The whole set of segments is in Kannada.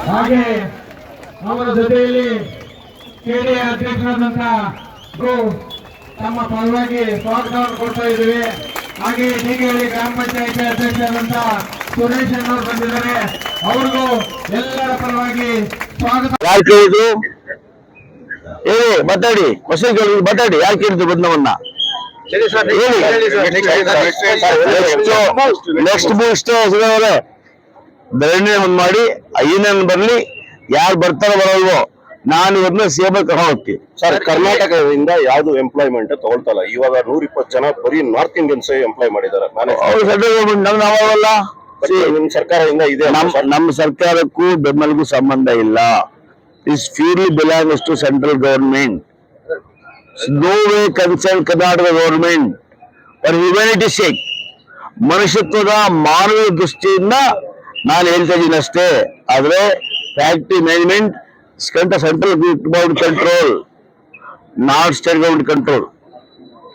ಹಾಗೆ ಅವರ ಜೊತೆಯಲ್ಲಿ ಕೆಡಿಎ ಅಧ್ಯಕ್ಷರಾದಂತಹ ತಮ್ಮ ಪರವಾಗಿ ಸ್ವಾಗತವನ್ನು ಕೊಡ್ತಾ ಇದ್ದೀವಿ. ಹಾಗೆ ಡಿಗೇಳಿ ಗ್ರಾಮ ಪಂಚಾಯತಿ ಅಧ್ಯಕ್ಷರಾದಂತಹ ಸುರೇಶ್ ಅವರು ಬಂದಿದ್ದಾರೆ. ಅವ್ರಿಗೂ ಎಲ್ಲರ ಪರವಾಗಿ ಸ್ವಾಗತ. ಯಾರು ಕೇಳಿದ್ರು ಹೇಳಿ, ಮಾತಾಡಿ. ಹೊಸ ಕೇಳಿದ್ರು ಮಾತಾಡಿ. ಯಾರು ಕೇಳಿದ್ರು ಬದನವನ್ನ ನೆಕ್ಸ್ಟ್ ಬೂಸ್ಟ್ ಧರಣಿ ಒಂದ್ ಮಾಡಿ ಐನನ್ ಬರ್ಲಿ, ಯಾರು ಬರ್ತಾರೋ ಬರೋಲ್ವೋ ನಾನು ಇವನ್ನ ಸಿಎಂ ಕರ್ಕೊಂಡು ಹೋಗ್ತೀನಿ. ಸರ್, ಕರ್ನಾಟಕದಿಂದ ಯಾವ್ದು ಎಂಪ್ಲಾಯ್ಮೆಂಟ್ ತಗೊಳ್ತಲ್ಲ. ಇವಾಗ 120 ಜನ ಬರೀ ನಾರ್ತ್ ಇಂಡಿಯನ್ಸ್ ಎಂಪ್ಲಾಯ್ ಮಾಡಿದ್ದಾರೆ. ಅವ್ರು ಸೆಂಟ್ರಲ್ ಗೌರ್ಮೆಂಟ್ ನಮ್ಗೆ ನಾವಲ್ಲ. ನಿಮ್ ಸರ್ಕಾರದಿಂದ ಇದೆ. ನಮ್ಮ ಸರ್ಕಾರಕ್ಕೂ ಬೆಂಬಲಿಗೂ ಸಂಬಂಧ ಇಲ್ಲ. Is purely belongs to central government. No way concern Karnataka government for humanity sake. ಮನುಷ್ಯತ್ವದ ಮಾನವೀಯ ದೃಷ್ಟಿಯಿಂದ ನಾನು ಹೇಳ್ತಾ ಇದ್ದೀನಿ ಅಷ್ಟೇ. ಆದ್ರೆ factory management central government control, not state government control.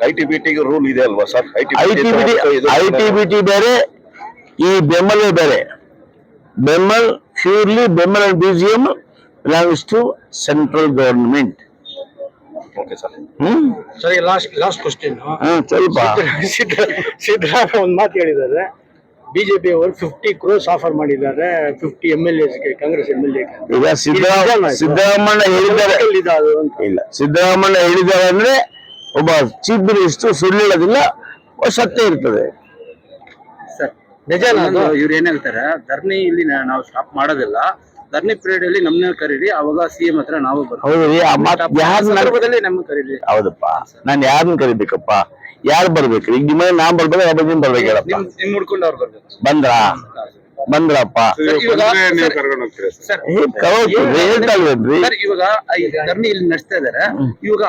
ITBT rule ಇದೆ ಅಲ್ವಾ ಸರ್? ITBT ಬೇರೆ, ಈ ಬೆಂಬಲ ಬೇರೆ. BEML purely BEML and BGM belongs to central government. Okay sir. ಸರಿ, ಲಾಸ್ಟ್ ಕ್ವಶನ್. ಸ್ವಲ್ಪ ಸಿದ್ದರಾಮಯ್ಯ ಒಂದು ಮಾತು ಹೇಳಿದ್ದಾರೆ. ಬಿಜೆಪಿ ಅವರು 50 crores ಆಫರ್ ಮಾಡಿದ್ದಾರೆ 50 MLAs ಕಾಂಗ್ರೆಸ್ MLA. ಈಗ ಸಿದ್ದರಾಮಯ್ಯ ಹೇಳಿದ್ದಾರೆ ಇಲ್ಲ, ಸಿದ್ದರಾಮಯ್ಯ ಹೇಳಿದ್ದಾರೆ ಅಂದ್ರೆ ಒಬ್ಬ ಚೀಫ್ ಮಿನಿಸ್ಟರ್ ಸುಳ್ಳು ಹೇಳೋದಿಲ್ಲ, ಸತ್ಯ ಇರ್ತದೆ. ನಿಜ. ಇವ್ರು ಏನ್ ಹೇಳ್ತಾರೆ, ಧರಣಿ ಇಲ್ಲಿ ನಾವು ಸ್ಟಾಪ್ ಮಾಡೋದಿಲ್ಲ, ಧರಣಿ ಪೀರಿಯಡ್ ಅಲ್ಲಿ ನಮ್ಮನ್ನ ಕರೀರಿ, ಅವಾಗ ಸಿಎಂ ಹತ್ರ ನಾವು ಹೌದ್ರಿ. ಆ ಮಾತು ಸಂದರ್ಭದಲ್ಲಿ ನಮ್ಮನ್ನ ಕರೀರಿ. ಹೌದಪ್ಪ, ನಾನು ಯಾರನ್ನ ಕರಿಬೇಕಪ್ಪ? ಯಾರು ಬರ್ಬೇಕು? ಈಗ ನಿಮ್ಮ ನಾ ಬರ್ಬೇಕು, ಯಾವ ಬಗ್ಗೆ ಬರ್ಬೇಕು ಹೇಳಪ್ಪ? ನಿಮ್ ಹುಡ್ಕೊಂಡು ಅವ್ರು ಬರ್ಬೇಕು. ಬಂದ್ರಪ್ಪ ಇವಾಗ ಧರಣಿ ಇಲ್ಲಿ ನಡೆಸ್ತಾ ಇದಾರೆ. ಇವಾಗ